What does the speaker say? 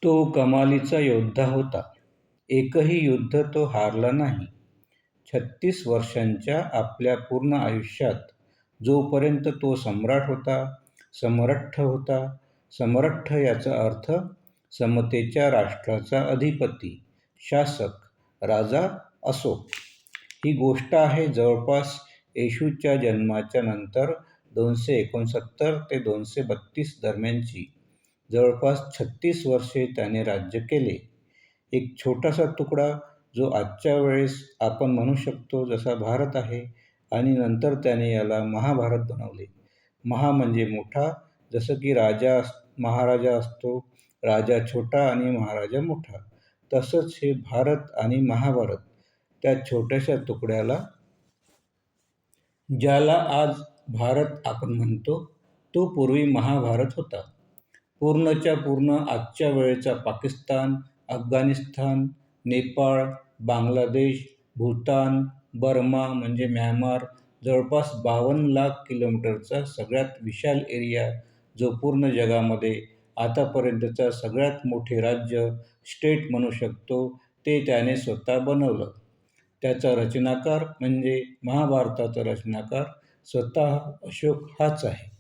तो कमालीचा योद्धा होता. एकही युद्ध तो हारला नाही. 36 वर्षांच्या आपल्या पूर्ण आयुष्यात जोपर्यंत तो सम्राट होता, समर्थ होता. समर्थ याचा अर्थ समतेच्या राष्ट्राचा अधिपती, शासक, राजा असो. ही गोष्ट आहे जवळपास येशूच्या जन्माच्या नंतर 269 ते 232 दरम्यानची. जवळपास 36 वर्षे त्याने राज्य केले. एक छोटासा तुकडा जो आजच्या वेळेस आपण म्हणू शकतो जसा भारत आहे, आणि नंतर त्याने याला महाभारत बनवले. महा म्हणजे मोठा, जसं की महाराजा असतो, राजा छोटा आणि महाराजा मोठा. तसंच हे भारत आणि महाभारत त्या छोट्याशा तुकड्याला, ज्याला आज भारत आपण म्हणतो, तो पूर्वी महाभारत होता. पूर्णच्या पूर्ण आजच्या वेळेचा पाकिस्तान, अफगाणिस्तान, नेपाळ, बांगलादेश, भूतान, बर्मा म्हणजे म्यानमार, जवळपास 52 लाख किलोमीटरचा सगळ्यात विशाल एरिया, जो पूर्ण जगामध्ये आतापर्यंतचा सगळ्यात मोठे राज्य, स्टेट म्हणू शकतो, ते त्याने स्वतः बनवलं. त्याचा रचनाकार म्हणजे महाभारताचा रचनाकार स्वतः अशोक हाच आहे.